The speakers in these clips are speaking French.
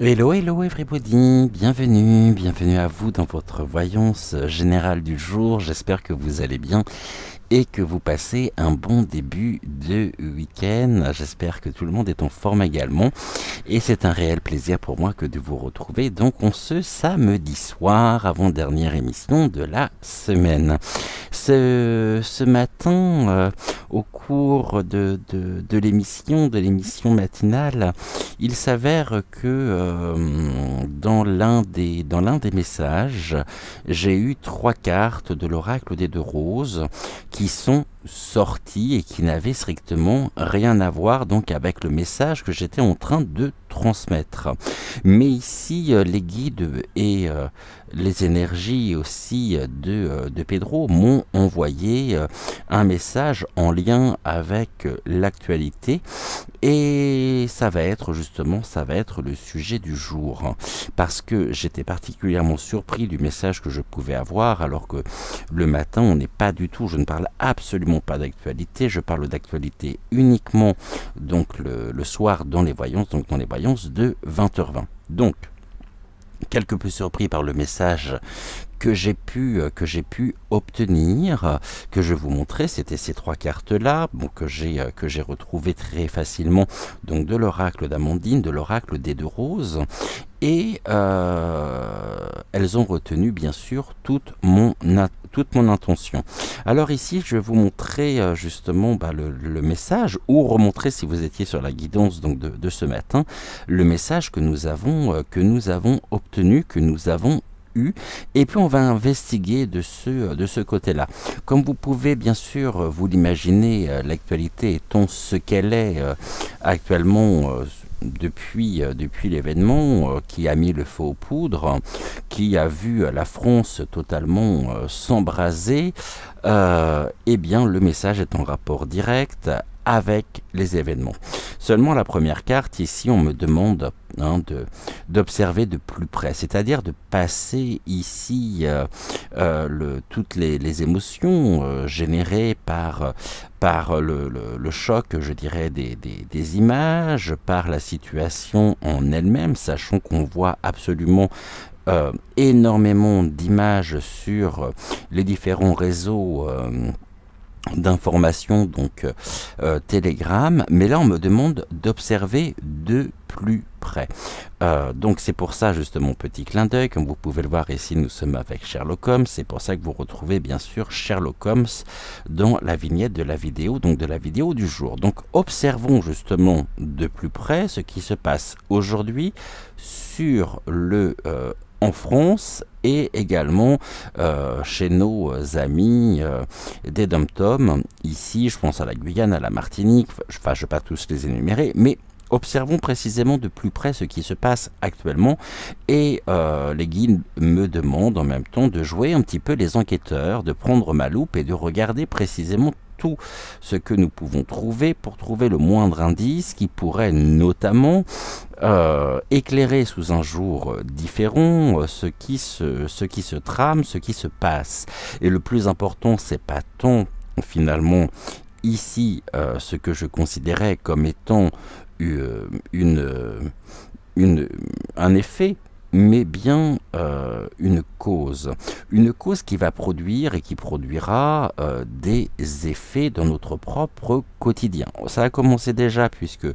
Hello, hello everybody, bienvenue à vous dans votre voyance générale du jour. J'espère que vous allez bien et que vous passez un bon début de week-end. J'espère que tout le monde est en forme également. Et c'est un réel plaisir pour moi que de vous retrouver donc on ce samedi soir, avant-dernière émission de la semaine. Ce matin, au cours de l'émission matinale, il s'avère que dans l'un des messages, j'ai eu 3 cartes de l'oracle des deux roses qui sont sorties et qui n'avaient strictement rien à voir donc avec le message que j'étais en train de transmettre. Mais ici, les guides et les énergies aussi de Pedro m'ont envoyé un message en lien avec l'actualité et ça va être le sujet du jour parce que j'étais particulièrement surpris du message que je pouvais avoir alors que le matin on n'est pas du tout, je ne parle absolument pas d'actualité, je parle d'actualité uniquement donc le soir dans les voyances, donc dans les voyances de 20h20. Donc quelque peu surpris par le message que j'ai pu obtenir, que je vous montrais, c'était ces 3 cartes là, bon, que j'ai retrouvé très facilement, donc de l'oracle d'Amandine, de l'oracle des deux roses, et elles ont retenu bien sûr toute mon intention. Alors ici je vais vous montrer justement le message, ou remontrer si vous étiez sur la guidance donc de ce matin, le message que nous avons obtenu, que nous avons eu, et puis on va investiguer de ce côté-là. Comme vous pouvez bien sûr vous l'imaginer, l'actualité étant ce qu'elle est actuellement depuis l'événement qui a mis le feu aux poudres, qui a vu la France totalement s'embraser, eh bien le message est en rapport direct avec les événements. Seulement la première carte, ici on me demande d'observer de plus près, c'est-à-dire de passer ici toutes les émotions générées par le choc, je dirais, des images, par la situation en elle-même, sachant qu'on voit absolument énormément d'images sur les différents réseaux d'informations, donc Telegram, mais là on me demande d'observer de plus près. Donc c'est pour ça justement, petit clin d'œil, comme vous pouvez le voir ici, nous sommes avec Sherlock Holmes, c'est pour ça que vous retrouvez bien sûr Sherlock Holmes dans la vignette de la vidéo, donc de la vidéo du jour. Donc observons justement de plus près ce qui se passe aujourd'hui sur en France et également chez nos amis des Dom-Tom. Ici, je pense à la Guyane, à la Martinique, enfin je ne vais pas tous les énumérer, mais observons précisément de plus près ce qui se passe actuellement et les guides me demandent en même temps de jouer un petit peu les enquêteurs, de prendre ma loupe et de regarder précisément tout ce que nous pouvons trouver pour trouver le moindre indice qui pourrait notamment éclairer sous un jour différent ce qui se trame, ce qui se passe. Et le plus important, c'est pas tant finalement ici ce que je considérais comme étant un effet, mais bien une cause qui va produire et qui produira des effets dans notre propre quotidien. Ça a commencé déjà puisque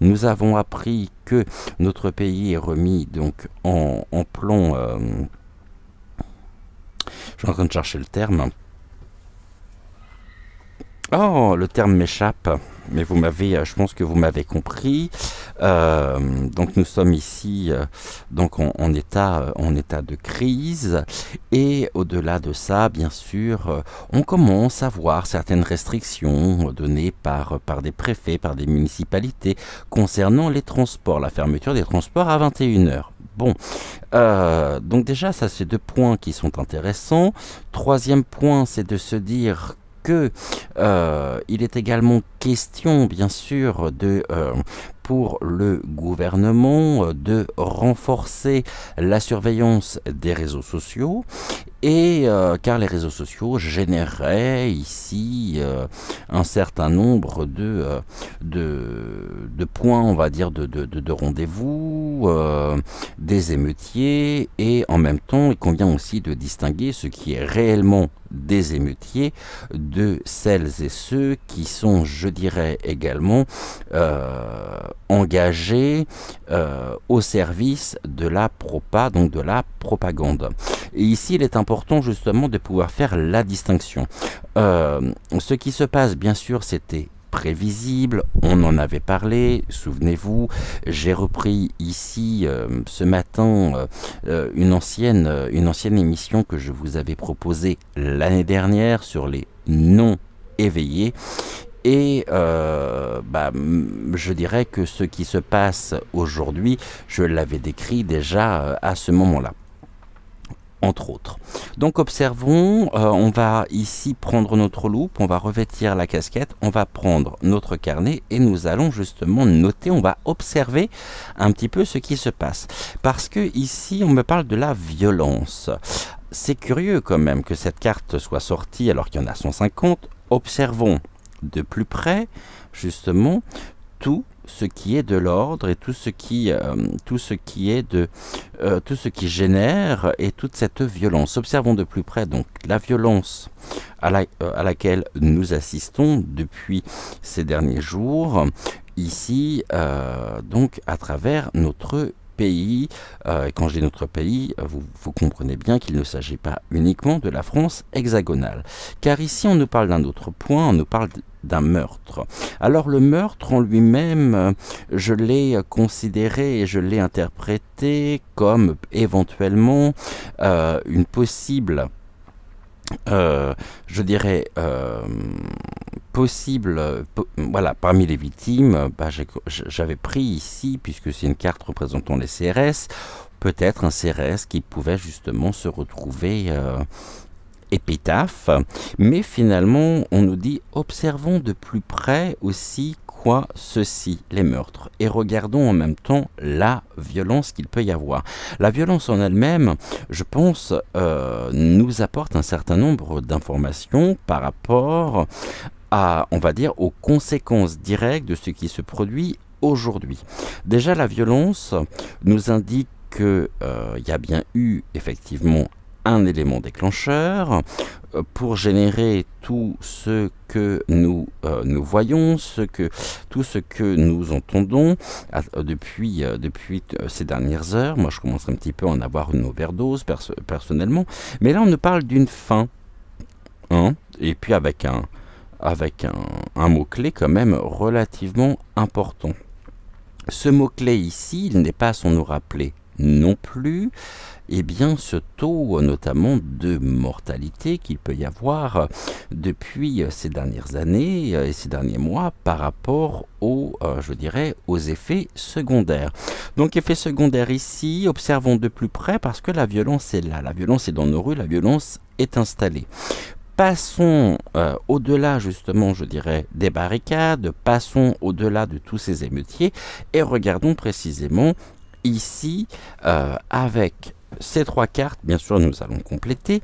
nous avons appris que notre pays est remis donc en plan, je suis en train de chercher le terme. Oh, le terme m'échappe, mais vous m'avez, je pense que vous m'avez compris. Donc nous sommes ici donc en état de crise, et au-delà de ça, bien sûr, on commence à voir certaines restrictions données par des préfets, par des municipalités concernant les transports, la fermeture des transports à 21h. Bon, donc déjà ça c'est 2 points qui sont intéressants. Troisième point, c'est de se dire que il est également question, bien sûr, pour le gouvernement de renforcer la surveillance des réseaux sociaux et car les réseaux sociaux généreraient ici un certain nombre de points, on va dire, de rendez-vous, des émeutiers, et en même temps il convient aussi de distinguer ce qui est réellement des émeutiers de celles et ceux qui sont, je dirais également, engagés au service de la donc de la propagande. Et ici, il est important justement de pouvoir faire la distinction. Ce qui se passe, bien sûr, c'était prévisible, on en avait parlé, souvenez-vous, j'ai repris ici ce matin une ancienne émission que je vous avais proposée l'année dernière sur les non éveillés. Et je dirais que ce qui se passe aujourd'hui, je l'avais décrit déjà à ce moment-là, entre autres. Donc observons, on va ici prendre notre loupe, on va revêtir la casquette, on va prendre notre carnet et nous allons justement noter, on va observer un petit peu ce qui se passe. Parce que ici, on me parle de la violence. C'est curieux quand même que cette carte soit sortie alors qu'il y en a 150. Observons de plus près, justement, tout ce qui est de l'ordre et tout ce qui génère et toute cette violence. Observons de plus près donc la violence à laquelle nous assistons depuis ces derniers jours, ici, donc à travers notre pays. Quand je dis notre pays, vous comprenez bien qu'il ne s'agit pas uniquement de la France hexagonale. Car ici, on nous parle d'un autre point, on nous parle d'un meurtre. Alors le meurtre en lui-même, je l'ai considéré et je l'ai interprété comme éventuellement une possible, je dirais, voilà, parmi les victimes, j'avais pris ici, puisque c'est une carte représentant les CRS, peut-être un CRS qui pouvait justement se retrouver épitaphe, mais finalement on nous dit observons de plus près aussi ceci, les meurtres, et regardons en même temps la violence qu'il peut y avoir. La violence en elle-même, je pense, nous apporte un certain nombre d'informations par rapport à, on va dire, aux conséquences directes de ce qui se produit aujourd'hui. Déjà, la violence nous indique qu'il y a bien eu effectivement un élément déclencheur pour générer tout ce que nous voyons, tout ce que nous entendons depuis ces dernières heures. Moi, je commence un petit peu à en avoir une overdose personnellement, mais là, on nous parle d'une fin, hein, et puis avec un mot-clé quand même relativement important. Ce mot-clé ici, il n'est pas à s'en nous rappeler non plus, eh bien, ce taux notamment de mortalité qu'il peut y avoir depuis ces dernières années et ces derniers mois par rapport je dirais, aux effets secondaires. Donc, effets secondaires ici, observons de plus près parce que la violence est là, la violence est dans nos rues, la violence est installée. Passons au-delà, justement, je dirais, des barricades, passons au-delà de tous ces émeutiers et regardons précisément ici, avec ces trois cartes, bien sûr, nous allons compléter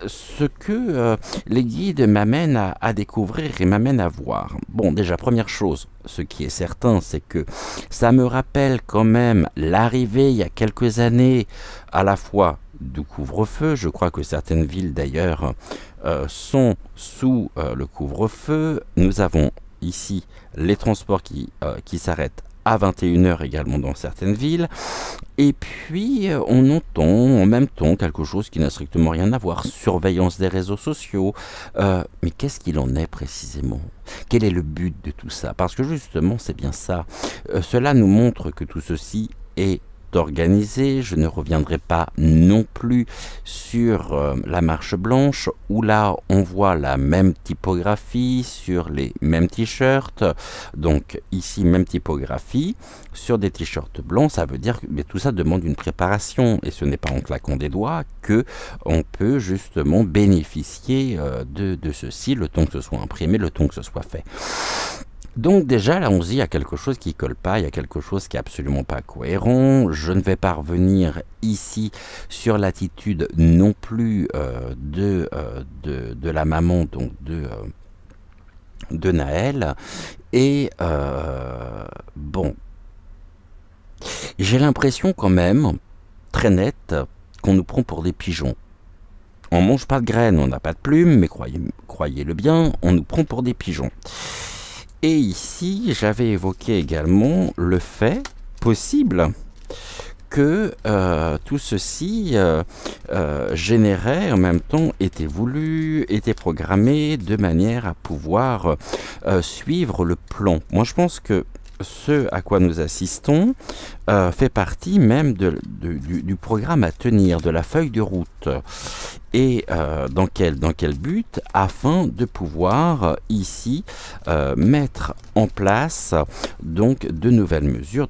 ce que les guides m'amènent à découvrir et m'amènent à voir. Bon, déjà, première chose, ce qui est certain, c'est que ça me rappelle quand même l'arrivée, il y a quelques années, à la fois du couvre-feu. Je crois que certaines villes, d'ailleurs, sont sous le couvre-feu. Nous avons ici les transports qui s'arrêtent à 21h également dans certaines villes. Et puis, on entend en même temps quelque chose qui n'a strictement rien à voir. Surveillance des réseaux sociaux. Mais qu'est-ce qu'il en est précisément? Quel est le but de tout ça? Parce que justement, c'est bien ça. Cela nous montre que tout ceci est organisé. Je ne reviendrai pas non plus sur la marche blanche où là on voit la même typographie sur les mêmes t-shirts. Donc ici même typographie sur des t-shirts blancs. Ça veut dire que tout ça demande une préparation et ce n'est pas en claquant des doigts que on peut justement bénéficier de ceci, le temps que ce soit imprimé, le temps que ce soit fait. Donc déjà, là, on se dit, il y a quelque chose qui colle pas, il y a quelque chose qui est absolument pas cohérent. Je ne vais pas revenir ici sur l'attitude non plus de la maman, donc de Naël. Et bon, j'ai l'impression quand même, très nette, qu'on nous prend pour des pigeons. On mange pas de graines, on n'a pas de plumes, mais croyez-le bien, on nous prend pour des pigeons. Et ici, j'avais évoqué également le fait possible que tout ceci générait, en même temps, était voulu, était programmé de manière à pouvoir suivre le plan. Moi, je pense que ce à quoi nous assistons fait partie même du programme à tenir, de la feuille de route. Et dans quel but? Afin de pouvoir ici mettre en place donc de nouvelles mesures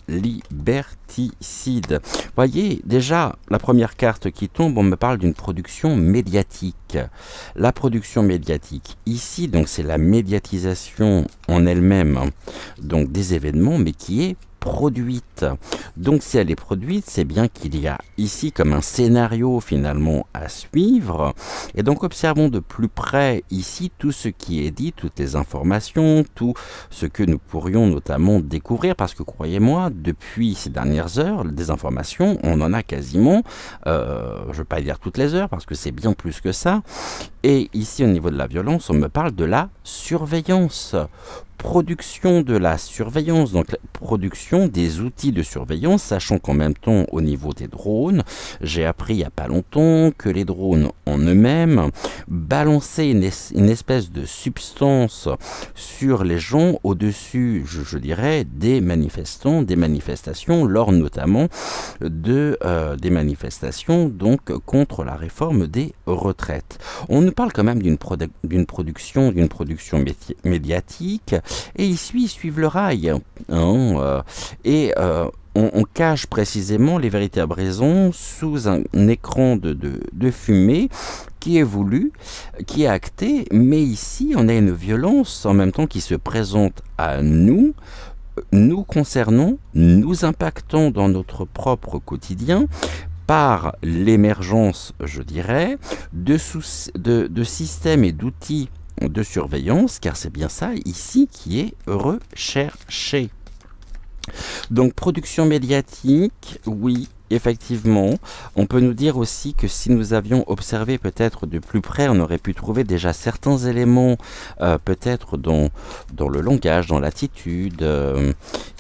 liberticides. Voyez, déjà, la première carte qui tombe, on me parle d'une production médiatique. La production médiatique, ici, donc c'est la médiatisation en elle-même, donc des événements, mais qui est produite. Donc si elle est produite, c'est bien qu'il y a ici comme un scénario finalement à suivre. Et donc observons de plus près ici tout ce qui est dit, toutes les informations, tout ce que nous pourrions notamment découvrir, parce que croyez-moi, depuis ces dernières heures, des informations, on en a quasiment, je ne veux pas dire toutes les heures, parce que c'est bien plus que ça. Et ici au niveau de la violence, on me parle de la surveillance. Production de la surveillance, donc la production des outils de surveillance, sachant qu'en même temps au niveau des drones, j'ai appris il n'y a pas longtemps que les drones en eux-mêmes balançaient une espèce de substance sur les gens au-dessus, je dirais, des manifestants, des manifestations, lors notamment des manifestations donc contre la réforme des retraites. On nous parle quand même d'une production médiatique. Et ici, ils suivent le rail. On cache précisément les véritables raisons sous un écran de fumée qui est voulu, qui est acté. Mais ici, on a une violence en même temps qui se présente à nous, nous concernant, nous impactant dans notre propre quotidien, par l'émergence, je dirais, de systèmes et d'outils de surveillance, car c'est bien ça ici qui est recherché. Donc production médiatique, oui, effectivement. On peut nous dire aussi que si nous avions observé peut-être de plus près, on aurait pu trouver déjà certains éléments, peut-être dans le langage, dans l'attitude,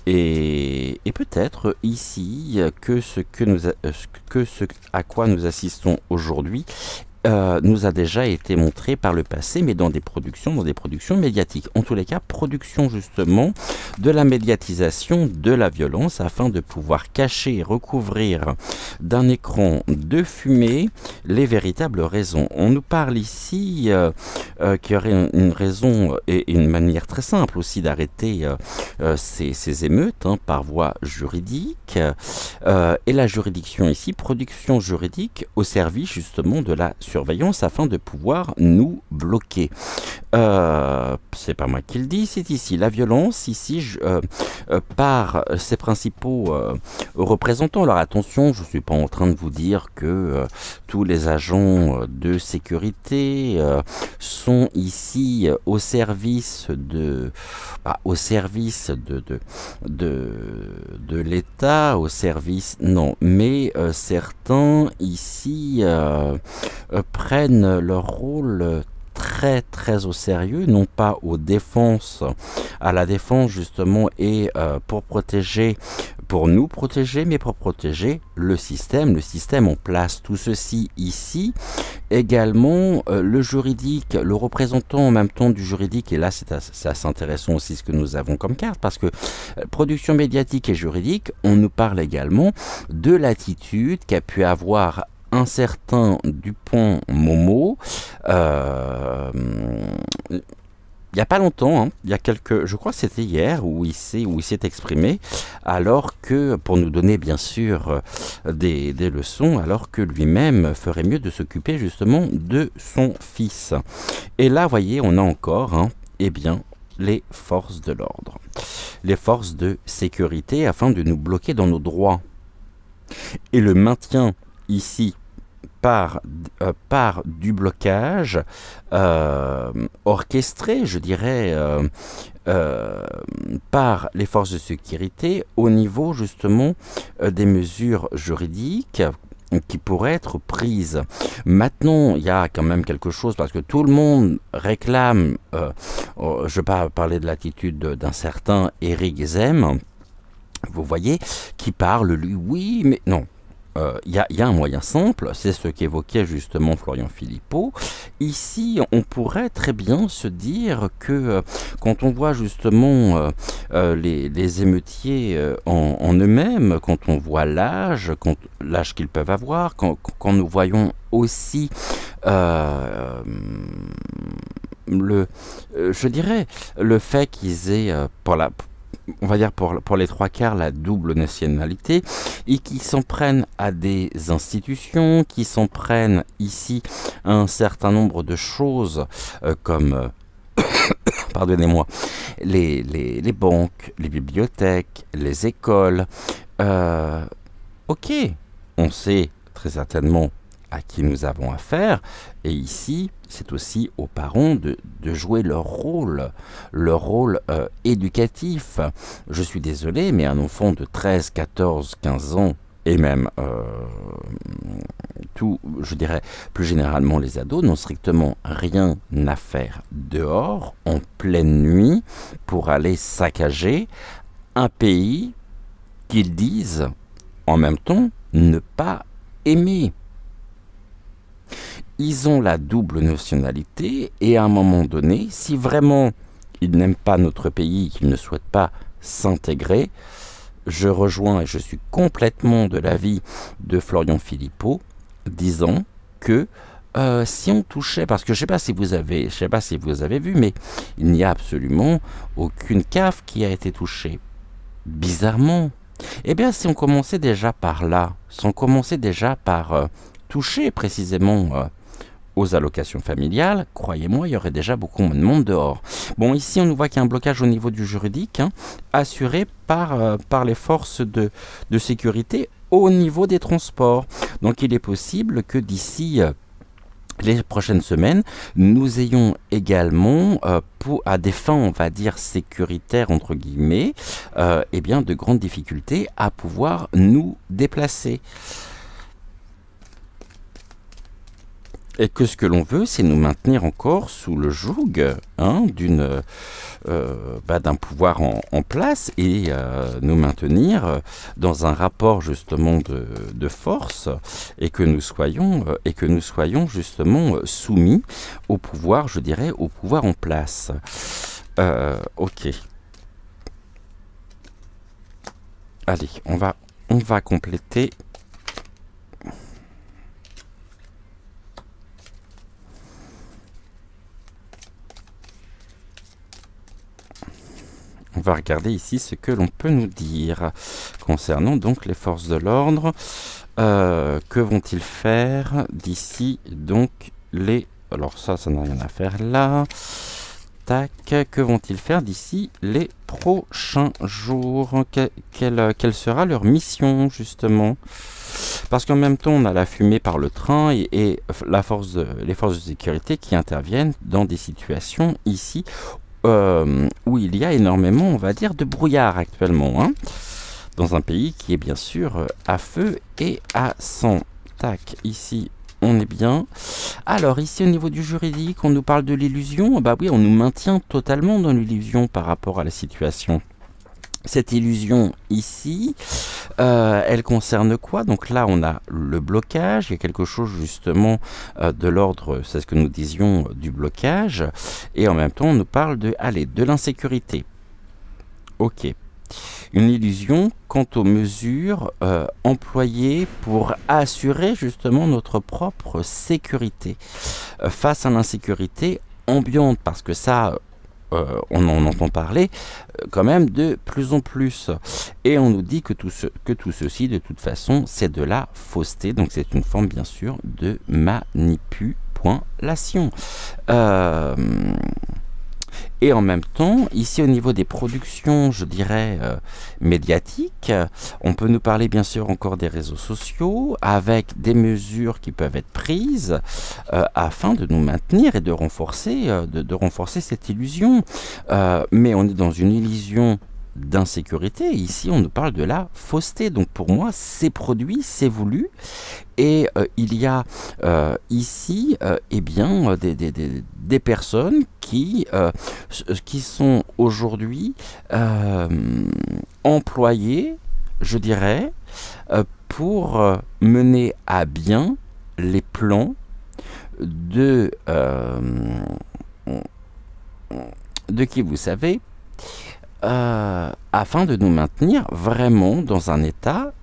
et peut-être ici que ce à quoi nous assistons aujourd'hui nous a déjà été montré par le passé, mais dans des productions médiatiques. En tous les cas, production justement de la médiatisation de la violence afin de pouvoir cacher et recouvrir d'un écran de fumée les véritables raisons. On nous parle ici qu'il y aurait une raison et une manière très simple aussi d'arrêter ces émeutes par voie juridique. Et la juridiction ici, production juridique au service justement de la surveillance afin de pouvoir nous bloquer. C'est pas moi qui le dis, c'est ici. La violence, ici, par ses principaux représentants. Alors attention, je ne suis pas en train de vous dire que tous les agents de sécurité sont ici au service de l'État, au service... Non, mais certains ici prennent leur rôle très très au sérieux, non pas à la défense justement et pour nous protéger, mais pour protéger le système en place. Tout ceci ici, également le juridique, le représentant en même temps du juridique, et là c'est assez intéressant aussi ce que nous avons comme carte, parce que production médiatique et juridique, on nous parle également de l'attitude qu'a pu avoir un certain Dupont-Moreau, il n'y a pas longtemps, je crois que c'était hier, où il s'est exprimé, alors que, pour nous donner bien sûr des leçons, alors que lui-même ferait mieux de s'occuper justement de son fils. Et là, voyez, on a encore, les forces de l'ordre, les forces de sécurité, afin de nous bloquer dans nos droits. Et le maintien ici par du blocage orchestré, je dirais, par les forces de sécurité au niveau justement des mesures juridiques qui pourraient être prises. Maintenant, il y a quand même quelque chose, parce que tout le monde réclame, je ne vais pas parler de l'attitude d'un certain Éric Zemmour, vous voyez, qui parle, lui, oui, mais non. Il y a un moyen simple, c'est ce qu'évoquait justement Florian Philippot. Ici, on pourrait très bien se dire que quand on voit justement les émeutiers en eux-mêmes, quand on voit l'âge qu'ils peuvent avoir, quand nous voyons aussi je dirais, le fait qu'ils aient, on va dire pour les trois quarts, la double nationalité, et qui s'en prennent à des institutions, qui s'en prennent ici à un certain nombre de choses comme, pardonnez-moi, les banques, les bibliothèques, les écoles. Ok, on sait très certainement à qui nous avons affaire, et ici c'est aussi aux parents de jouer leur rôle éducatif. Je suis désolé, mais un enfant de 13, 14, 15 ans, et même je dirais plus généralement les ados, n'ont strictement rien à faire dehors en pleine nuit pour aller saccager un pays qu'ils disent en même temps ne pas aimer. Ils ont la double nationalité, et à un moment donné, si vraiment ils n'aiment pas notre pays, qu'ils ne souhaitent pas s'intégrer, je rejoins et je suis complètement de l'avis de Florian Philippot, disant que si on touchait, parce que je ne sais pas si vous avez vu, mais il n'y a absolument aucune CAF qui a été touchée. Bizarrement. Eh bien, si on commençait déjà par là, si on commençait déjà par toucher précisément aux allocations familiales, croyez-moi, il y aurait déjà beaucoup moins de monde dehors. Bon, ici, on nous voit qu'il y a un blocage au niveau du juridique, assuré par les forces de sécurité au niveau des transports. Donc, il est possible que d'ici les prochaines semaines, nous ayons également, à des fins, on va dire, sécuritaires, entre guillemets, eh bien, de grandes difficultés à pouvoir nous déplacer. Et que ce que l'on veut, c'est nous maintenir encore sous le joug d'un pouvoir en place, et nous maintenir dans un rapport justement de force, et que nous soyons justement soumis au pouvoir, je dirais, au pouvoir en place. Ok. Allez, on va compléter. On va regarder ici ce que l'on peut nous dire concernant donc les forces de l'ordre. Que vont-ils faire d'ici donc les... Alors ça n'a rien à faire là. Tac, que vont-ils faire d'ici les prochains jours? Quelle sera leur mission justement? Parce qu'en même temps, on a la fumée par le train et les forces de sécurité qui interviennent dans des situations ici où il y a énormément, on va dire, de brouillard actuellement, dans un pays qui est bien sûr à feu et à sang. Tac, ici on est bien. Alors ici au niveau du juridique, on nous parle de l'illusion. Bah oui, on nous maintient totalement dans l'illusion par rapport à la situation. Cette illusion ici, elle concerne quoi? Donc là, on a le blocage. Il y a quelque chose justement de l'ordre, c'est ce que nous disions, du blocage. Et en même temps, on nous parle de l'insécurité. Ok. Une illusion quant aux mesures employées pour assurer justement notre propre sécurité face à l'insécurité ambiante, parce que ça... on en entend parler quand même de plus en plus, et on nous dit que tout ceci de toute façon c'est de la fausseté, donc c'est une forme bien sûr de manipulation. Et en même temps, ici au niveau des productions, je dirais, médiatiques, on peut nous parler bien sûr encore des réseaux sociaux, avec des mesures qui peuvent être prises afin de nous maintenir et de renforcer, de renforcer cette illusion. Mais on est dans une illusion d'insécurité. Ici, on nous parle de la fausseté. Donc pour moi, c'est produit, c'est voulu. Et il y a ici eh bien, des personnes qui sont aujourd'hui employées, je dirais, pour mener à bien les plans de qui vous savez, afin de nous maintenir vraiment dans un état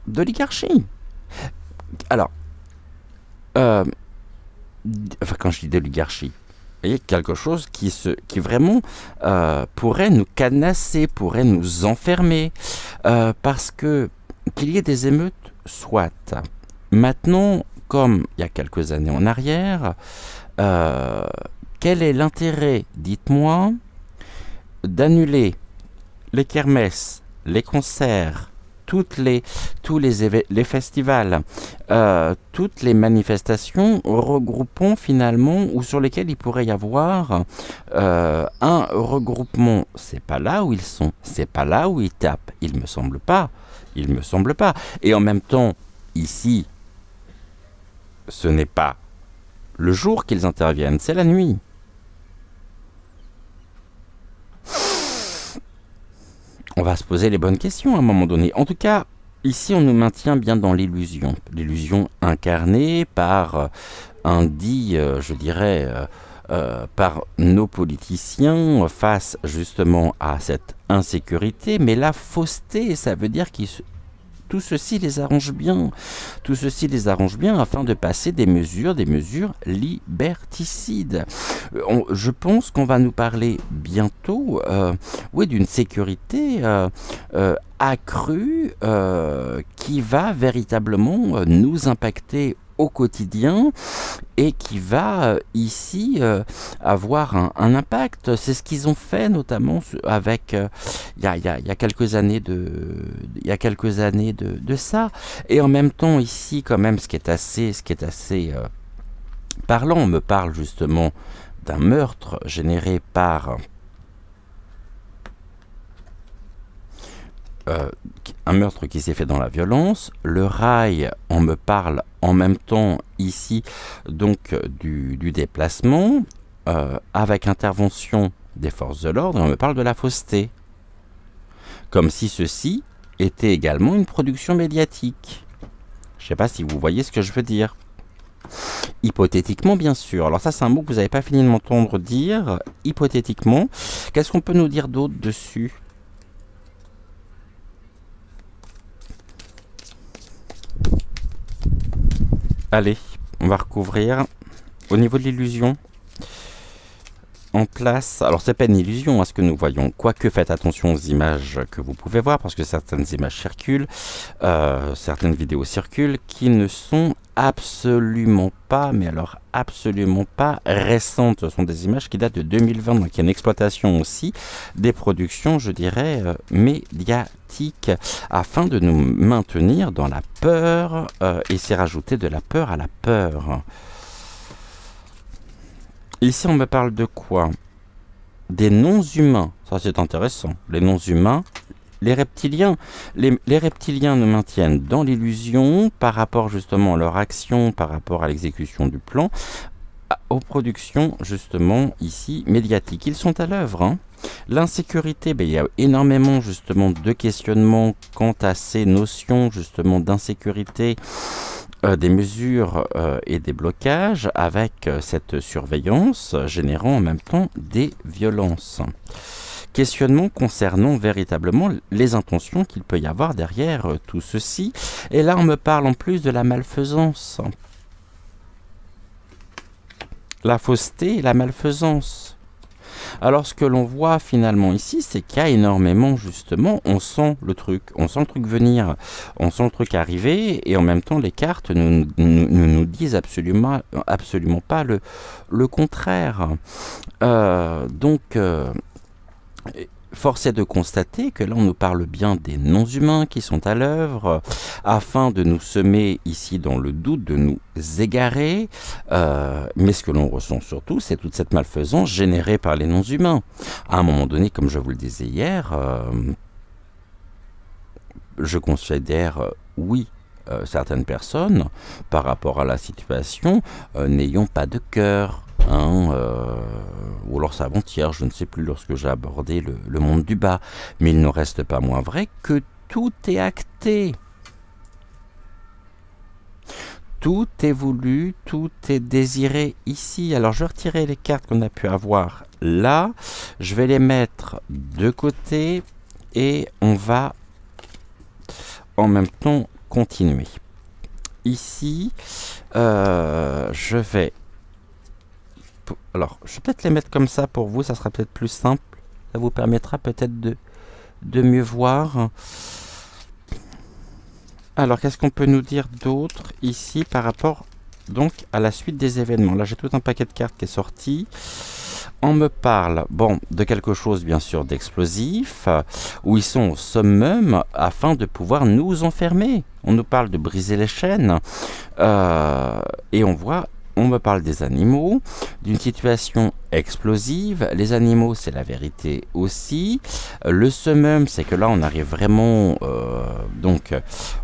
d'oligarchie. Alors, enfin, quand je dis d'oligarchie, vous voyez, quelque chose qui vraiment pourrait nous cadenasser, pourrait nous enfermer, parce que qu'il y ait des émeutes, soit. Maintenant, comme il y a quelques années en arrière, quel est l'intérêt, dites-moi, d'annuler les kermesses, les concerts, les festivals, toutes les manifestations regroupant finalement, ou sur lesquelles il pourrait y avoir un regroupement. C'est pas là où ils sont, c'est pas là où ils tapent. Il me semble pas. Il me semble pas. Et en même temps, ici, ce n'est pas le jour qu'ils interviennent, c'est la nuit. On va se poser les bonnes questions à un moment donné. En tout cas, ici, on nous maintient bien dans l'illusion. L'illusion incarnée par un dit, je dirais, par nos politiciens face justement à cette insécurité. Mais la fausseté, ça veut dire qu'ils tout ceci les arrange bien. Tout ceci les arrange bien afin de passer des mesures liberticides. Je pense qu'on va nous parler bientôt oui, d'une sécurité accrue qui va véritablement nous impacter au quotidien et qui va ici avoir un impact. C'est ce qu'ils ont fait notamment avec il y a quelques années de ça. Et en même temps ici quand même ce qui est assez parlant, on me parle justement d'un meurtre généré par un meurtre qui s'est fait dans la violence. Le rail, on me parle en même temps ici donc du déplacement avec intervention des forces de l'ordre, et on me parle de la fausseté. Comme si ceci était également une production médiatique. Je ne sais pas si vous voyez ce que je veux dire. Hypothétiquement, bien sûr. Alors ça, c'est un mot que vous n'avez pas fini de m'entendre dire. Hypothétiquement. Qu'est-ce qu'on peut nous dire d'autre dessus ? Allez, on va recouvrir au niveau de l'illusion. En place, alors c'est pas une illusion à ce que nous voyons, quoique faites attention aux images que vous pouvez voir, parce que certaines images circulent, certaines vidéos circulent, qui ne sont absolument pas, mais alors absolument pas récentes. Ce sont des images qui datent de 2020, donc il y a une exploitation aussi des productions, je dirais, médiatiques, afin de nous maintenir dans la peur, et c'est rajouter de la peur à la peur. Ici, on me parle de quoi? Des non-humains. Ça, c'est intéressant. Les non-humains, les reptiliens. Les reptiliens nous maintiennent dans l'illusion par rapport justement à leur action, par rapport à l'exécution du plan, aux productions justement ici médiatiques. Ils sont à l'œuvre. Hein. L'insécurité, il y a énormément justement de questionnements quant à ces notions justement d'insécurité, des mesures et des blocages avec cette surveillance générant en même temps des violences. Questionnement concernant véritablement les intentions qu'il peut y avoir derrière tout ceci. Et là, on me parle en plus de la malfaisance. La fausseté et la malfaisance. Alors ce que l'on voit finalement ici, c'est qu'il y a énormément justement, on sent le truc venir, on sent le truc arriver, et en même temps les cartes ne nous disent absolument pas le contraire. Donc force est de constater que là on nous parle bien des non-humains qui sont à l'œuvre afin de nous semer ici dans le doute, de nous égarer, mais ce que l'on ressent surtout, c'est toute cette malfaisance générée par les non-humains. À un moment donné, comme je vous le disais hier, je considère, oui, certaines personnes, par rapport à la situation, n'ayant pas de cœur. Ou alors c'est avant-hier, je ne sais plus, lorsque j'ai abordé le monde du bas. Mais il ne reste pas moins vrai que tout est acté. Tout est voulu, tout est désiré ici. Alors je vais retirer les cartes qu'on a pu avoir là. Je vais les mettre de côté et on va en même temps continuer. Ici, je vais... Alors, je vais peut-être les mettre comme ça pour vous, ça sera peut-être plus simple. Ça vous permettra peut-être de mieux voir. Alors, qu'est-ce qu'on peut nous dire d'autre ici par rapport donc à la suite des événements? Là, j'ai tout un paquet de cartes qui est sorti. On me parle, bon, de quelque chose bien sûr d'explosif, où ils sont au summum afin de pouvoir nous enfermer. On nous parle de briser les chaînes, et on me parle des animaux, d'une situation explosive. Les animaux, c'est la vérité aussi. Le summum, c'est que là, on arrive vraiment donc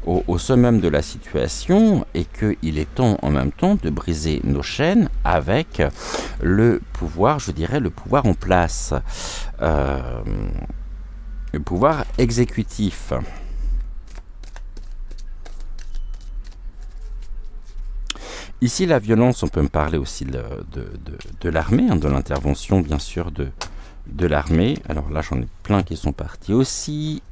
au summum de la situation et qu'il est temps en même temps de briser nos chaînes avec le pouvoir, je dirais, le pouvoir en place, le pouvoir exécutif. Ici, la violence, on peut me parler aussi de l'armée, hein, de l'intervention, bien sûr, de l'armée. Alors là, j'en ai plein qui sont partis aussi.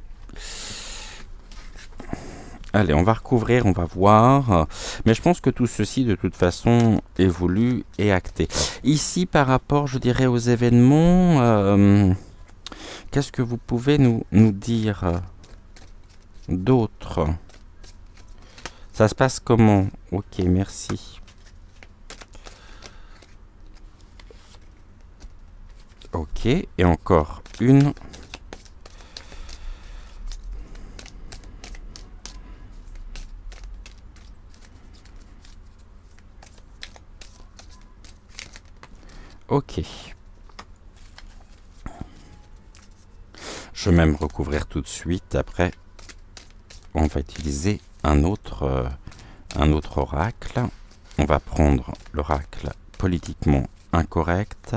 Allez, on va recouvrir, on va voir. Mais je pense que tout ceci, de toute façon, est voulu et acté. Ici, par rapport, je dirais, aux événements, qu'est-ce que vous pouvez nous dire d'autre? Ça se passe comment? Ok, merci. Ok, et encore une. Ok. Je vais même recouvrir tout de suite. Après, on va utiliser un autre oracle. On va prendre l'oracle politiquement incorrect.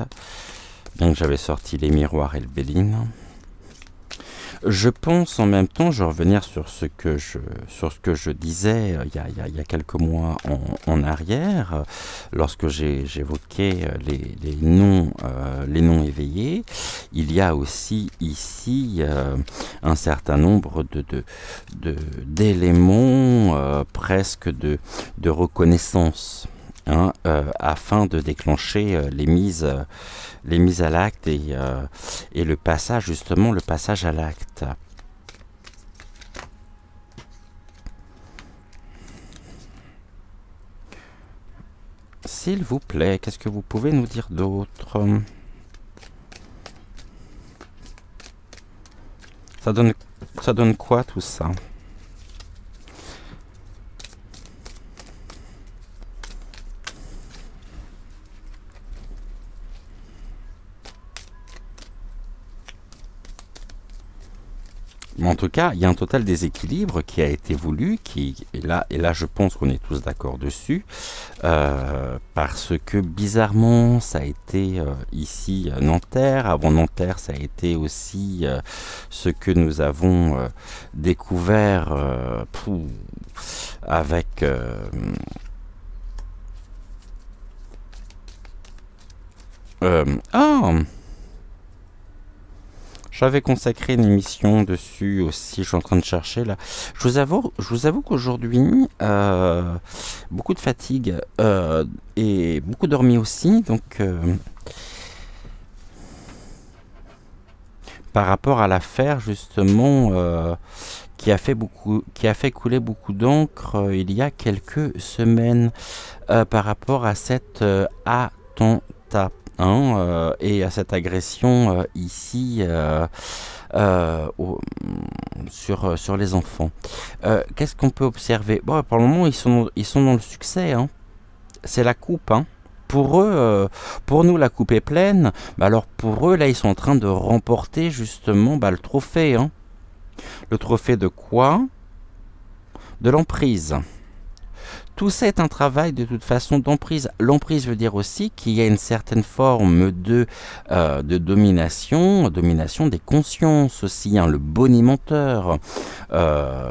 Donc j'avais sorti les miroirs et le Béline. Je pense en même temps, je vais revenir sur ce que je disais il y a quelques mois en arrière, lorsque j'évoquais les noms éveillés. Il y a aussi ici un certain nombre d'éléments presque de reconnaissance. Afin de déclencher les mises à l'acte et le passage, justement, le passage à l'acte. S'il vous plaît, qu'est-ce que vous pouvez nous dire d'autre? Ça donne quoi tout ça? En tout cas, il y a un total déséquilibre qui a été voulu, et là je pense qu'on est tous d'accord dessus, parce que bizarrement, ça a été ici Nanterre. Avant Nanterre, ça a été aussi ce que nous avons découvert avec... J'avais consacré une émission dessus aussi, je suis en train de chercher là. Je vous avoue qu'aujourd'hui, beaucoup de fatigue et beaucoup dormi aussi, donc par rapport à l'affaire justement qui a fait couler beaucoup d'encre il y a quelques semaines par rapport à cet attentat. Hein, et à cette agression ici sur les enfants. Qu'est-ce qu'on peut observer? Bon, pour le moment, ils sont dans le succès. Hein. C'est la coupe. Hein. Pour nous, la coupe est pleine. Bah alors pour eux, là, ils sont en train de remporter justement le trophée. Hein. Le trophée de quoi? De l'emprise. Tout ça est un travail de toute façon d'emprise. L'emprise veut dire aussi qu'il y a une certaine forme de domination, domination des consciences aussi, hein, le bonimenteur.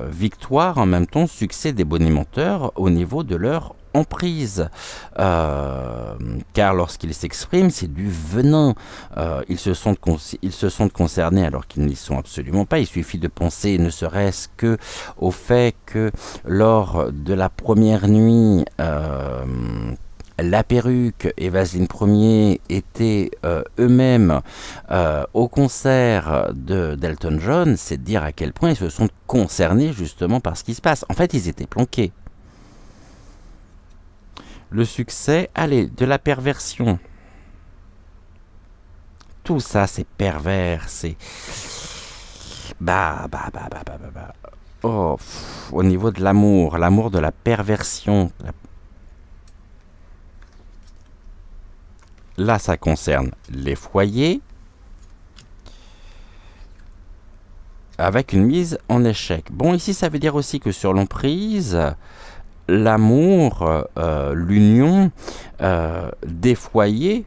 Victoire en même temps, succès des bonimenteurs au niveau de leur emprise. Car lorsqu'ils s'expriment, c'est du venin. Ils se sentent concernés alors qu'ils n'y sont absolument pas. Il suffit de penser ne serait-ce que au fait que lors de la première nuit, La Perruque et Vaseline Ier étaient eux-mêmes au concert d'Elton John, c'est de dire à quel point ils se sont concernés justement par ce qui se passe. En fait, ils étaient planqués. Le succès, allez, de la perversion. Tout ça, c'est pervers, c'est... Oh, au niveau de l'amour, l'amour de la perversion. Là, ça concerne les foyers avec une mise en échec. Bon, ici, ça veut dire aussi que sur l'emprise, l'amour, l'union des foyers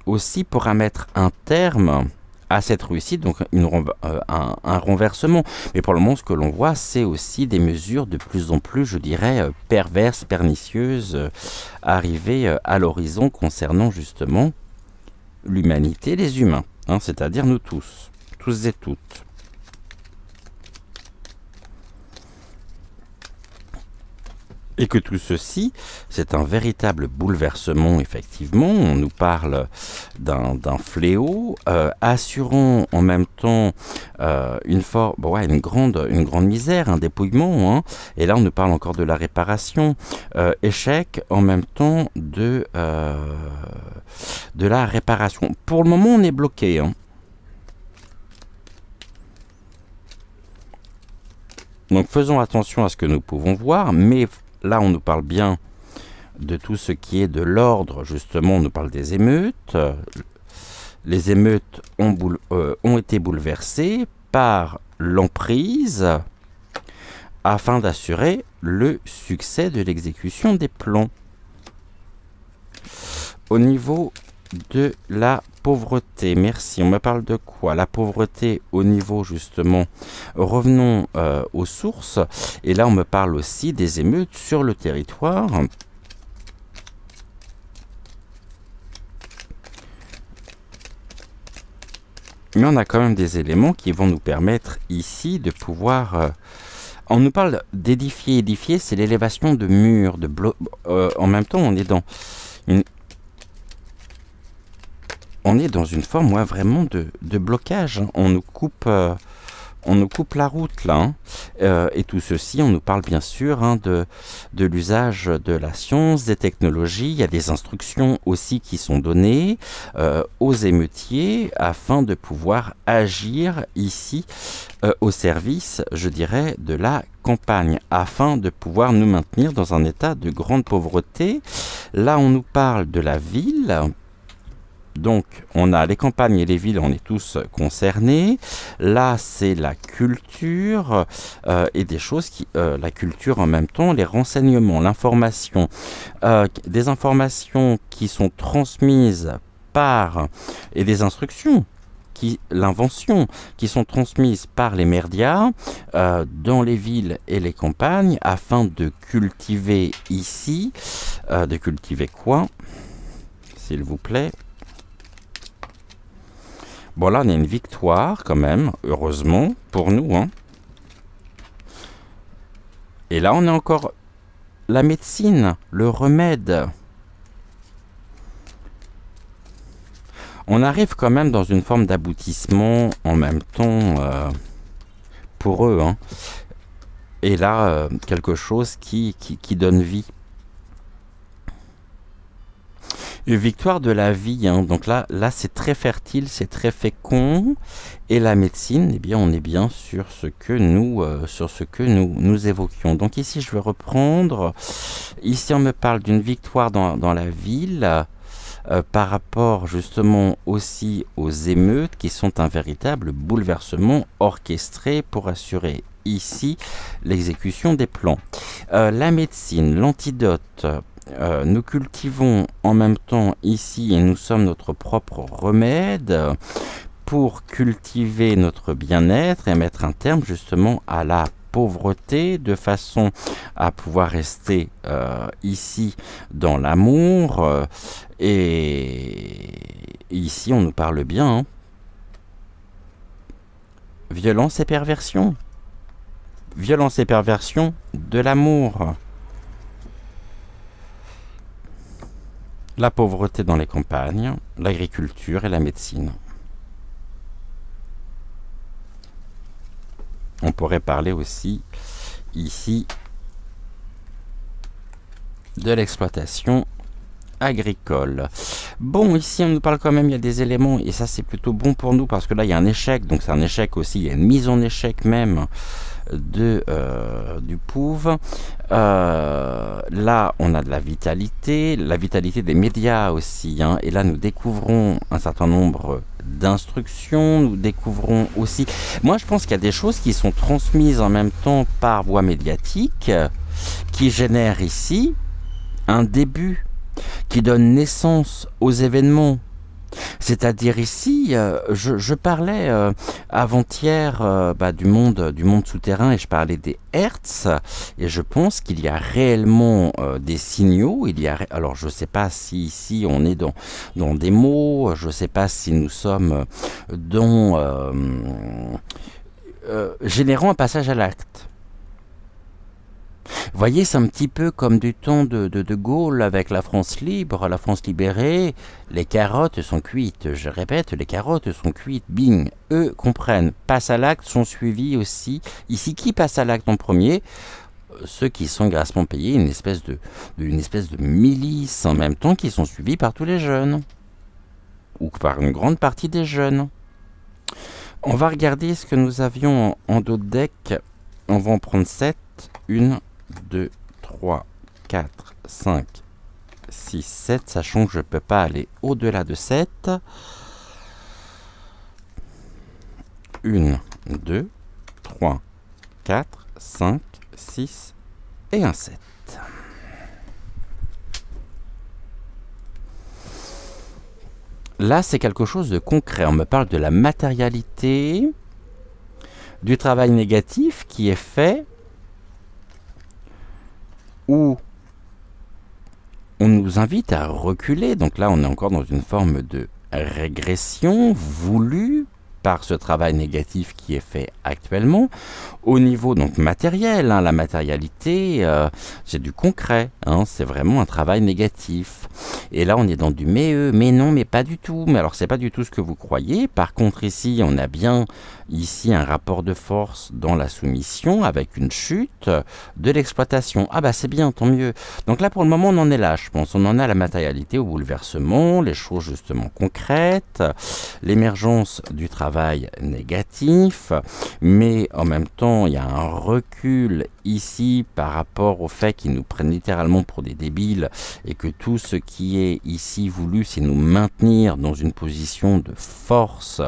aussi pourra mettre un terme à cette réussite, donc un renversement. Mais pour le moment, ce que l'on voit, c'est aussi des mesures de plus en plus, je dirais, perverses, pernicieuses, arrivées à l'horizon concernant justement l'humanité, les humains, hein, c'est-à-dire nous tous et toutes. Et que tout ceci, c'est un véritable bouleversement, effectivement. On nous parle d'un fléau, assurant en même temps une grande misère, un dépouillement. Hein. Et là, on nous parle encore de la réparation. Échec en même temps de la réparation. Pour le moment, on est bloqué. Hein. Donc, faisons attention à ce que nous pouvons voir, mais... Là, on nous parle bien de tout ce qui est de l'ordre, justement, on nous parle des émeutes. Les émeutes ont été bouleversées par l'emprise afin d'assurer le succès de l'exécution des plans. Au niveau de la pauvreté, merci. On me parle de quoi? La pauvreté au niveau justement, revenons aux sources. Et là, on me parle aussi des émeutes sur le territoire. Mais on a quand même des éléments qui vont nous permettre ici de pouvoir... on nous parle d'édifier. Édifier, c'est l'élévation de murs, en même temps, on est dans une... On est dans une forme vraiment de blocage. Hein. On nous coupe la route là. Hein. Et tout ceci, on nous parle bien sûr de l'usage de la science, des technologies. Il y a des instructions aussi qui sont données aux émeutiers afin de pouvoir agir ici au service, je dirais, de la campagne, afin de pouvoir nous maintenir dans un état de grande pauvreté. Là, on nous parle de la ville. Donc, on a les campagnes et les villes, on est tous concernés. Là, c'est la culture et des choses qui... la culture en même temps, les renseignements, l'information. Des informations qui sont transmises par... et des instructions, l'invention, qui sont transmises par les médias dans les villes et les campagnes afin de cultiver ici... de cultiver quoi? S'il vous plaît. Bon, là, on a une victoire, quand même, heureusement, pour nous. Hein. Et là, on a encore la médecine, le remède. On arrive quand même dans une forme d'aboutissement en même temps pour eux, hein. Et là, quelque chose qui donne vie. Une victoire de la vie, hein. Donc là c'est très fertile, c'est très fécond. Et la médecine, eh bien, on est bien sur ce que nous évoquions. Donc ici, je vais reprendre. Ici, on me parle d'une victoire dans la ville. Par rapport justement aussi aux émeutes qui sont un véritable bouleversement orchestré pour assurer ici l'exécution des plans. La médecine, l'antidote, nous cultivons en même temps ici et nous sommes notre propre remède pour cultiver notre bien-être et mettre un terme justement à la pauvreté de façon à pouvoir rester ici dans l'amour et ici on nous parle bien, hein. Violence et perversion de l'amour, la pauvreté dans les campagnes, l'agriculture et la médecine. On pourrait parler aussi ici de l'exploitation agricole. Bon, ici on nous parle quand même, il y a des éléments, et ça c'est plutôt bon pour nous, parce que là il y a un échec, donc c'est un échec aussi, il y a une mise en échec même du POUV. Là on a de la vitalité des médias aussi, hein, et là nous découvrons un certain nombre d'instructions, nous découvrons aussi, moi je pense qu'il y a des choses qui sont transmises en même temps par voie médiatique, qui génèrent ici un début, qui donne naissance aux événements. C'est-à-dire ici, je parlais avant-hier du monde souterrain et je parlais des hertz, et je pense qu'il y a réellement des signaux. Alors je ne sais pas si ici on est dans des mots, je ne sais pas si nous sommes dans générant un passage à l'acte. Vous voyez, c'est un petit peu comme du temps de Gaulle avec la France libre, la France libérée. Les carottes sont cuites, je répète, les carottes sont cuites, bing. Eux comprennent, passent à l'acte, sont suivis aussi. Ici, qui passe à l'acte en premier? Ceux qui sont grassement payés, une espèce de milice en même temps, qui sont suivis par tous les jeunes, ou par une grande partie des jeunes. On va regarder ce que nous avions en dos de deck. On va en prendre 7. 1, 2, 3, 4, 5, 6, 7, sachant que je ne peux pas aller au-delà de 7. 1, 2, 3, 4, 5, 6 et un 7. Là, c'est quelque chose de concret. On me parle de la matérialité, du travail négatif qui est fait, où on nous invite à reculer. Donc là, on est encore dans une forme de régression voulue par ce travail négatif qui est fait actuellement. Au niveau donc matériel, hein, la matérialité, c'est du concret, hein, c'est vraiment un travail négatif. Et là, on est dans du mais non, mais pas du tout. Mais alors, c'est pas du tout ce que vous croyez. Par contre, ici, on a bien ici un rapport de force dans la soumission avec une chute de l'exploitation. Ah bah c'est bien, tant mieux. Donc là, pour le moment, on en est là, je pense. On en a la matérialité au bouleversement, les choses justement concrètes, l'émergence du travail négatif, mais en même temps, il y a un recul ici par rapport au fait qu'ils nous prennent littéralement pour des débiles et que tout ce qui est ici voulu, c'est nous maintenir dans une position de force,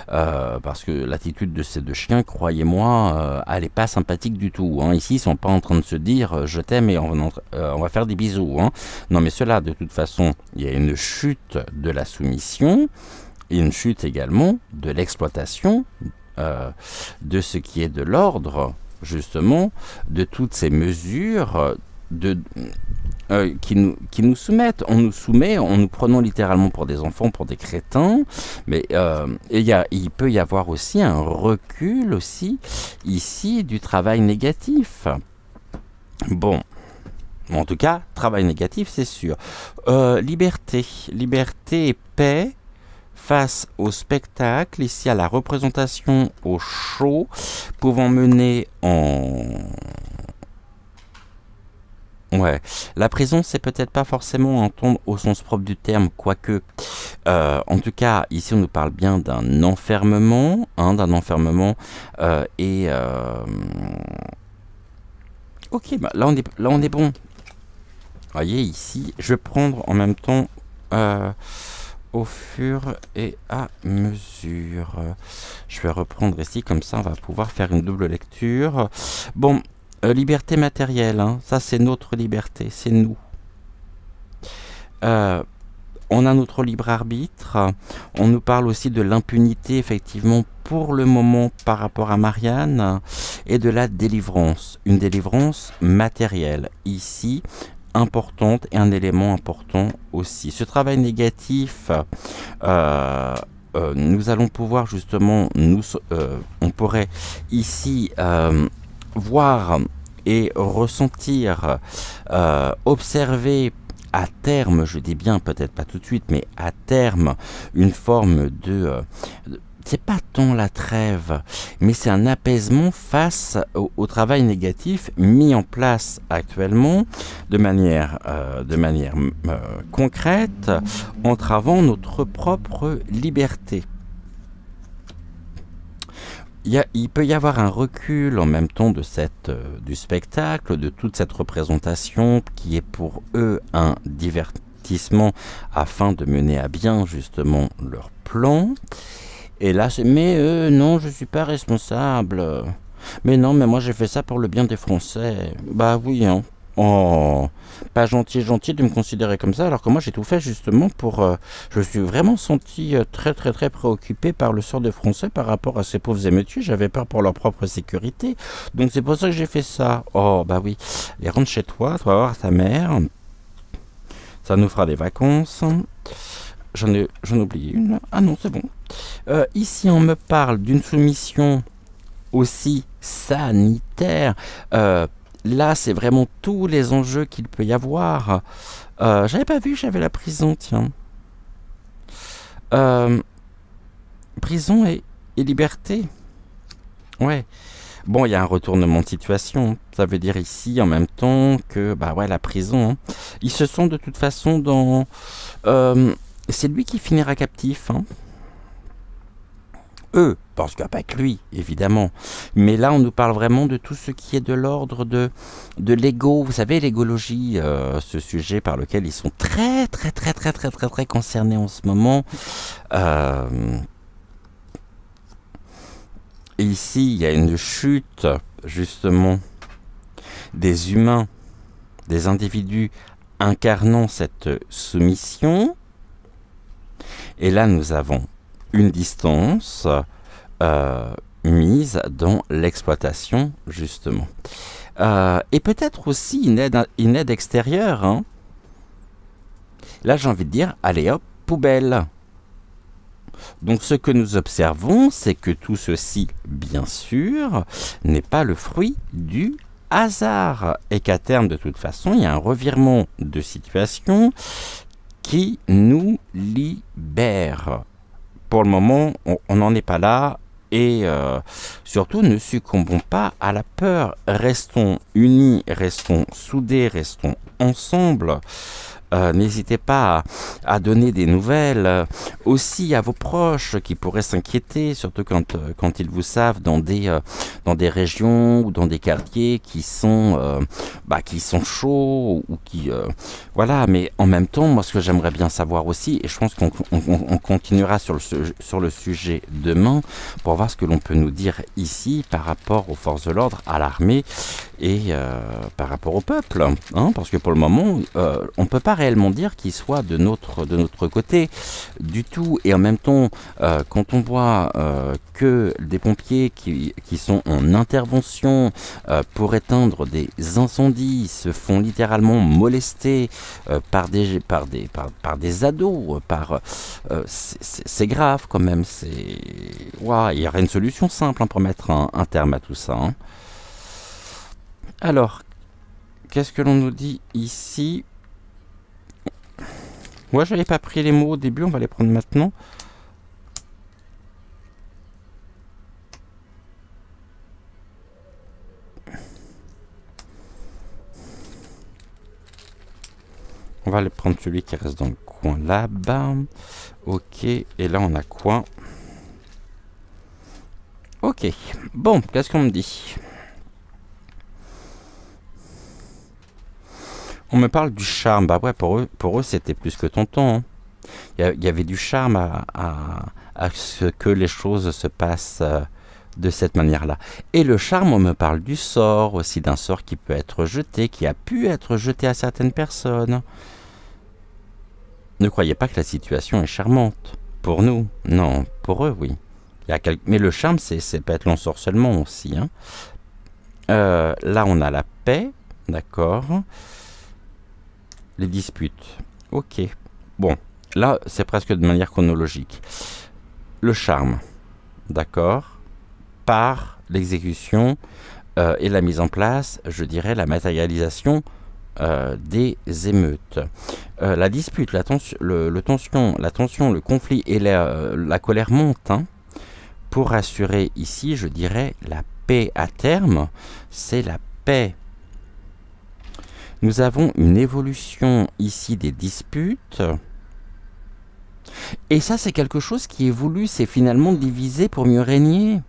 parce que l'attitude de ces deux chiens, croyez-moi, elle n'est pas sympathique du tout, hein. Ici, ils sont pas en train de se dire je t'aime et on va faire des bisous, hein. Non, mais cela, de toute façon, il y a une chute de la soumission et une chute également de l'exploitation de ce qui est de l'ordre, justement, de toutes ces mesures qui nous soumettent. On nous soumet, en nous prenant littéralement pour des enfants, pour des crétins, mais il peut y avoir aussi un recul aussi, ici, du travail négatif. Bon, en tout cas, travail négatif, c'est sûr. Liberté et paix face au spectacle, ici à la représentation au show, pouvant mener en... Ouais, la prison, c'est peut-être pas forcément entendre au sens propre du terme, quoique. En tout cas, ici, on nous parle bien d'un enfermement, hein, d'un enfermement. Et ok, bah, là, on est bon. Vous voyez, ici, je vais prendre en même temps au fur et à mesure. Je vais reprendre ici, comme ça, on va pouvoir faire une double lecture. Bon. Liberté matérielle, hein, ça c'est notre liberté, c'est nous. On a notre libre arbitre. On nous parle aussi de l'impunité, effectivement, pour le moment par rapport à Marianne, et de la délivrance. Une délivrance matérielle, ici, importante, et un élément important aussi. Ce travail négatif, nous allons pouvoir justement, on pourrait ici... voir et ressentir, observer à terme, je dis bien peut-être pas tout de suite, mais à terme, une forme de... c'est pas tant la trêve, mais c'est un apaisement face au travail négatif mis en place actuellement de manière concrète, entravant notre propre liberté. Il peut y avoir un recul en même temps de du spectacle, de toute cette représentation qui est pour eux un divertissement afin de mener à bien justement leur plan. Et là, mais non, je suis pas responsable. Mais non, mais moi j'ai fait ça pour le bien des Français. Bah oui, hein. Oh, pas gentil de me considérer comme ça, alors que moi j'ai tout fait justement pour... je suis vraiment senti très préoccupé par le sort des Français par rapport à ces pauvres émeutiers. J'avais peur pour leur propre sécurité. Donc c'est pour ça que j'ai fait ça. Oh, bah oui. Et rentre chez toi, tu vas voir ta mère. Ça nous fera des vacances. J'en ai oublié une. Ah non, c'est bon. Ici, on me parle d'une soumission aussi sanitaire. Là, c'est vraiment tous les enjeux qu'il peut y avoir. J'avais pas vu, j'avais la prison, tiens. Prison et liberté. Ouais. Bon, il y a un retournement de situation. Ça veut dire ici, en même temps, que, bah ouais, la prison. Hein. Ils se sont de toute façon dans... c'est lui qui finira captif, hein. Eux, parce qu'il n'y a pas que lui, évidemment. Mais là, on nous parle vraiment de tout ce qui est de l'ordre de l'ego. Vous savez, l'égologie, ce sujet par lequel ils sont très concernés en ce moment. Et ici, il y a une chute, justement, des humains, des individus incarnant cette soumission. Et là, nous avons une distance mise dans l'exploitation, justement. Et peut-être aussi une aide extérieure. Hein. Là, j'ai envie de dire, allez hop, poubelle. Donc ce que nous observons, c'est que tout ceci, bien sûr, n'est pas le fruit du hasard. Et qu'à terme, de toute façon, il y a un revirement de situation qui nous libère. Pour le moment, on n'en est pas là et surtout ne succombons pas à la peur. Restons unis, restons soudés, restons ensemble. N'hésitez pas à donner des nouvelles aussi à vos proches qui pourraient s'inquiéter, surtout quand ils vous savent dans des régions ou dans des quartiers qui sont chauds ou qui voilà. Mais en même temps, moi ce que j'aimerais bien savoir aussi, et je pense qu'on continuera sur le sujet demain pour voir ce que l'on peut nous dire ici par rapport aux forces de l'ordre, à l'armée et par rapport au peuple, hein, parce que pour le moment on peut pas réellement dire qu'il soit de notre côté du tout. Et en même temps, quand on voit que des pompiers qui sont en intervention pour éteindre des incendies se font littéralement molester par des ados, c'est grave quand même. Ouah, il y aurait une solution simple hein, pour mettre un terme à tout ça. Hein. Alors, qu'est-ce que l'on nous dit ici? Moi, j'avais pas pris les mots au début, on va les prendre maintenant. On va aller prendre celui qui reste dans le coin là-bas. Ok, et là on a quoi? Ok, bon, qu'est-ce qu'on me dit? On me parle du charme. Bah ouais, pour eux c'était plus que tonton. Hein. Il y avait du charme à ce que les choses se passent de cette manière-là. Et le charme, on me parle du sort, aussi d'un sort qui peut être jeté, qui a pu être jeté à certaines personnes. Ne croyez pas que la situation est charmante. Pour nous, non. Pour eux, oui. Mais le charme, c'est peut être l'ensorcellement aussi. Hein. Là, on a la paix, d'accord. Les disputes. Ok. Bon, là, c'est presque de manière chronologique. Le charme, d'accord, par l'exécution et la mise en place, je dirais, la matérialisation des émeutes. La dispute, la tension, le conflit et la colère montent. Hein, pour assurer ici, je dirais, la paix à terme, c'est la paix. Nous avons une évolution ici des disputes. Et ça, c'est quelque chose qui est voulu, c'est finalement diviser pour mieux régner.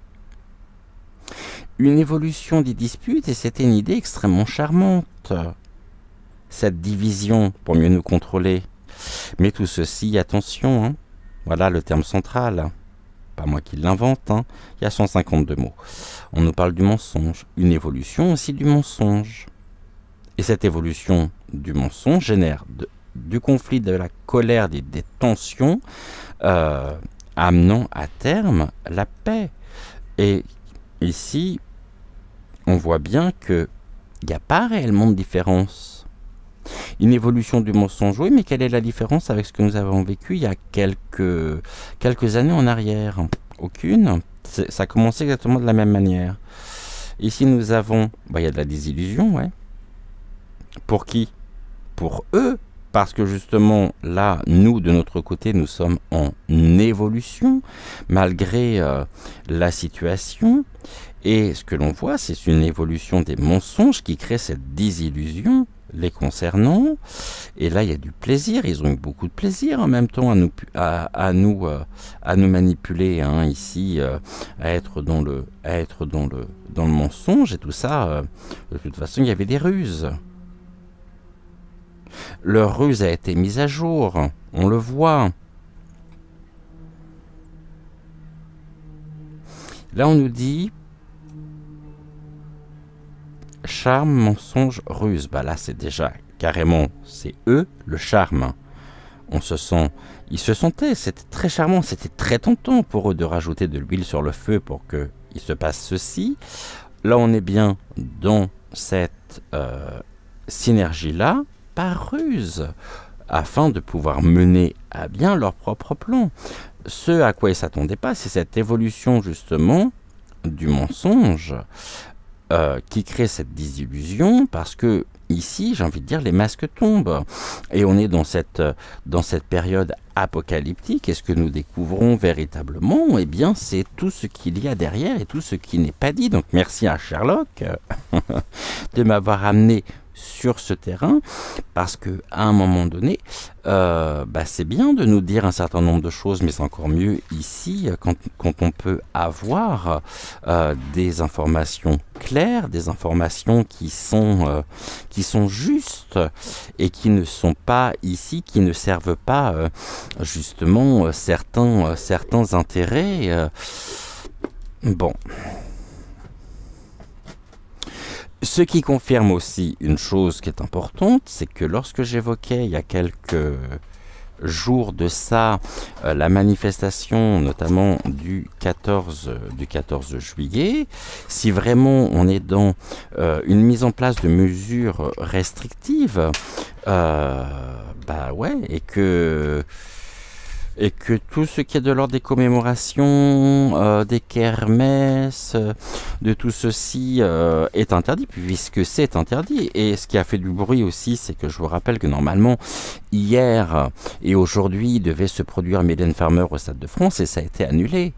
Une évolution des disputes, et c'était une idée extrêmement charmante. Cette division pour mieux nous contrôler. Mais tout ceci, attention, hein, voilà le terme central. Pas moi qui l'invente, hein, il y a 152 mots. On nous parle du mensonge, une évolution aussi du mensonge. Et cette évolution du mensonge génère du conflit, de la colère, des tensions, amenant à terme la paix. Et ici, on voit bien qu'il n'y a pas réellement de différence. Une évolution du mensonge, oui, mais quelle est la différence avec ce que nous avons vécu il y a quelques années en arrière? Aucune. Ça a commencé exactement de la même manière. Ici, nous avons... il y a de la désillusion, ouais. Pour qui? Pour eux. Parce que justement, là, nous, de notre côté, nous sommes en évolution, malgré la situation. Et ce que l'on voit, c'est une évolution des mensonges qui crée cette désillusion les concernant. Et là, il y a du plaisir. Ils ont eu beaucoup de plaisir en même temps à nous manipuler, hein, ici, à être dans le mensonge et tout ça. De toute façon, il y avait des ruses. Leur ruse a été mise à jour, on le voit. Là, on nous dit charme, mensonge, ruse. Bah là, c'est déjà carrément, c'est eux, le charme. Ils se sentaient, c'était très charmant, c'était très tentant pour eux de rajouter de l'huile sur le feu pour qu'il se passe ceci. Là, on est bien dans cette synergie-là, par ruse, afin de pouvoir mener à bien leur propre plan. Ce à quoi ils ne s'attendaient pas, c'est cette évolution justement du mensonge qui crée cette désillusion, parce que ici, j'ai envie de dire, les masques tombent. Et on est dans cette période apocalyptique, et ce que nous découvrons véritablement, eh bien, c'est tout ce qu'il y a derrière et tout ce qui n'est pas dit. Donc merci à Sherlock de m'avoir amené sur ce terrain, parce que à un moment donné, c'est bien de nous dire un certain nombre de choses, mais c'est encore mieux ici quand on peut avoir des informations claires, des informations qui sont justes et qui ne sont pas ici, qui ne servent pas justement certains intérêts. Bon. Ce qui confirme aussi une chose qui est importante, c'est que lorsque j'évoquais il y a quelques jours de ça la manifestation notamment du 14 juillet, si vraiment on est dans une mise en place de mesures restrictives, et que tout ce qui est de l'ordre des commémorations, des kermesses, de tout ceci est interdit, puisque c'est interdit. Et ce qui a fait du bruit aussi, c'est que je vous rappelle que normalement, hier et aujourd'hui, devait se produire Mylène Farmer au Stade de France, et ça a été annulé.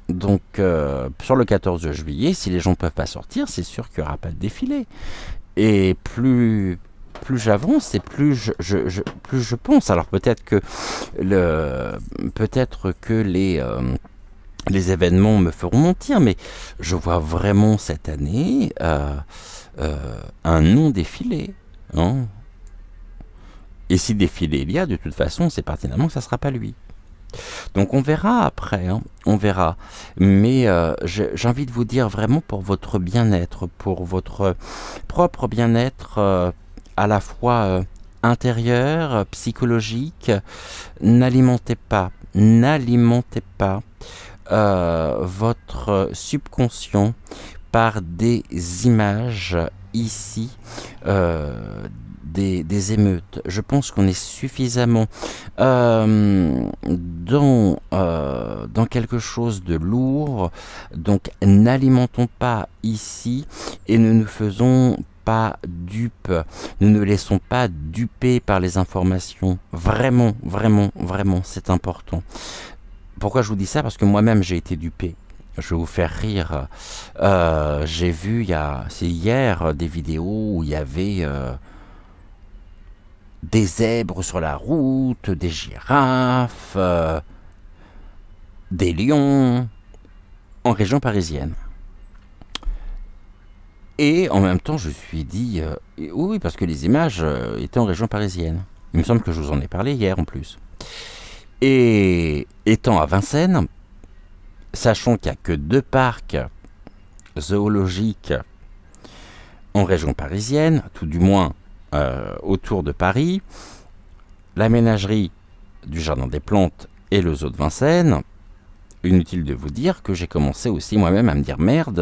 Donc, sur le 14 juillet, si les gens ne peuvent pas sortir, c'est sûr qu'il n'y aura pas de défilé. Et plus plus j'avance et plus plus je pense. Alors peut-être que les événements me feront mentir, mais je vois vraiment cette année un nom défiler. Hein. Et si défilé il y a, de toute façon, c'est pertinemment que ça ne sera pas lui. Donc on verra après, hein, on verra. Mais j'ai envie de vous dire vraiment pour votre bien-être, pour votre propre bien-être à la fois intérieur, psychologique, n'alimentez pas votre subconscient par des images ici des émeutes. Je pense qu'on est suffisamment dans quelque chose de lourd, donc n'alimentons pas ici et ne nous faisons pas dupes, nous ne laissons pas duper par les informations. Vraiment, vraiment, vraiment, c'est important. Pourquoi je vous dis ça? Parce que moi-même j'ai été dupé. Je vais vous faire rire. J'ai vu, c'est hier, des vidéos où il y avait des zèbres sur la route, des girafes, des lions, en région parisienne. Et en même temps, je me suis dit, oui, parce que les images étaient en région parisienne. Il me semble que je vous en ai parlé hier en plus. Et étant à Vincennes, sachant qu'il n'y a que 2 parcs zoologiques en région parisienne, tout du moins autour de Paris, la ménagerie du Jardin des Plantes et le zoo de Vincennes, inutile de vous dire que j'ai commencé aussi moi-même à me dire merde,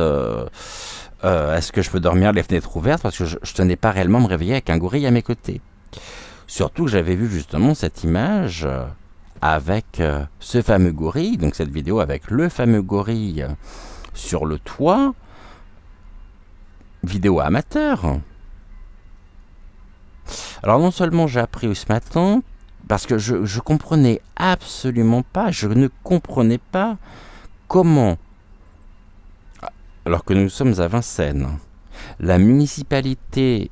est-ce que je peux dormir les fenêtres ouvertes parce que je ne tenais pas réellement à me réveiller avec un gorille à mes côtés. Surtout que j'avais vu justement cette image avec ce fameux gorille, donc cette vidéo avec le fameux gorille sur le toit, vidéo amateur. Alors non seulement j'ai appris ce matin, parce que je comprenais absolument pas, je ne comprenais pas comment, alors que nous sommes à Vincennes, la municipalité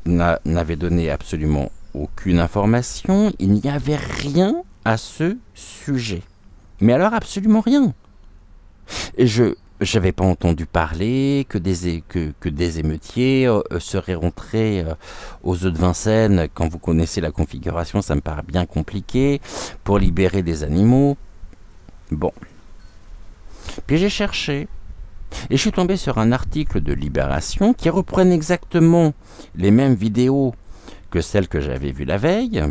n'avait donné absolument aucune information, il n'y avait rien à ce sujet. Mais alors absolument rien. Et je n'avais pas entendu parler que des émeutiers seraient rentrés aux zoo de Vincennes. Quand vous connaissez la configuration, ça me paraît bien compliqué, pour libérer des animaux. Bon. Puis j'ai cherché. Et je suis tombé sur un article de Libération qui reprenne exactement les mêmes vidéos que celles que j'avais vues la veille.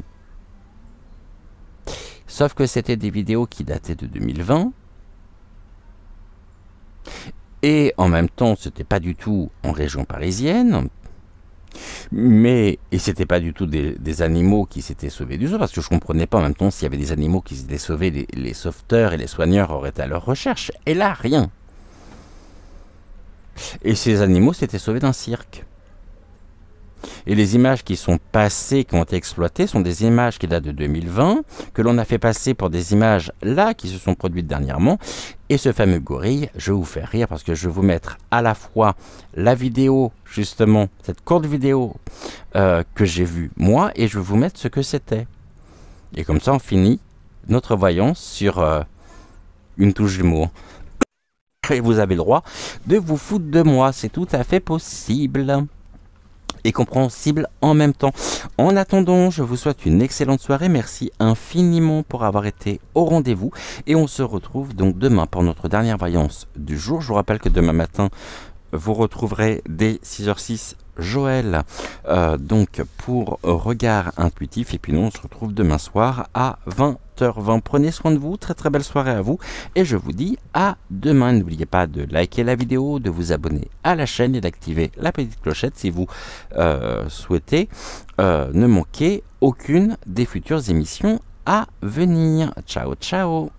Sauf que c'était des vidéos qui dataient de 2020. Et en même temps, c'était pas du tout en région parisienne. Et c'était pas du tout des animaux qui s'étaient sauvés du zoo, parce que je comprenais pas en même temps s'il y avait des animaux qui s'étaient sauvés, les sauveteurs et les soigneurs auraient été à leur recherche. Et là, rien. Et ces animaux s'étaient sauvés d'un cirque. Et les images qui sont passées, qui ont été exploitées, sont des images qui datent de 2020, que l'on a fait passer pour des images là, qui se sont produites dernièrement. Et ce fameux gorille, je vais vous faire rire parce que je vais vous mettre à la fois la vidéo, justement, cette courte vidéo que j'ai vue moi, et je vais vous mettre ce que c'était. Et comme ça, on finit notre voyance sur une touche d'humour. Et vous avez le droit de vous foutre de moi, c'est tout à fait possible. Et compréhensible en même temps. En attendant, je vous souhaite une excellente soirée. Merci infiniment pour avoir été au rendez-vous. Et on se retrouve donc demain pour notre dernière voyance du jour. Je vous rappelle que demain matin, vous retrouverez dès 6h06 Joël donc pour Regard Intuitif. Et puis nous, on se retrouve demain soir à 20h20. Prenez soin de vous. Très très belle soirée à vous. Et je vous dis à demain. N'oubliez pas de liker la vidéo, de vous abonner à la chaîne et d'activer la petite clochette si vous souhaitez ne manquer aucune des futures émissions à venir. Ciao, ciao.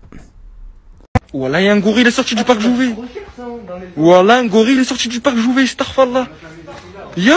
Voilà, il y a un gorille, il est sorti du parc Jouvet. Voilà, un gorille, il est sorti du parc Jouvet, astaghfirullah. Ya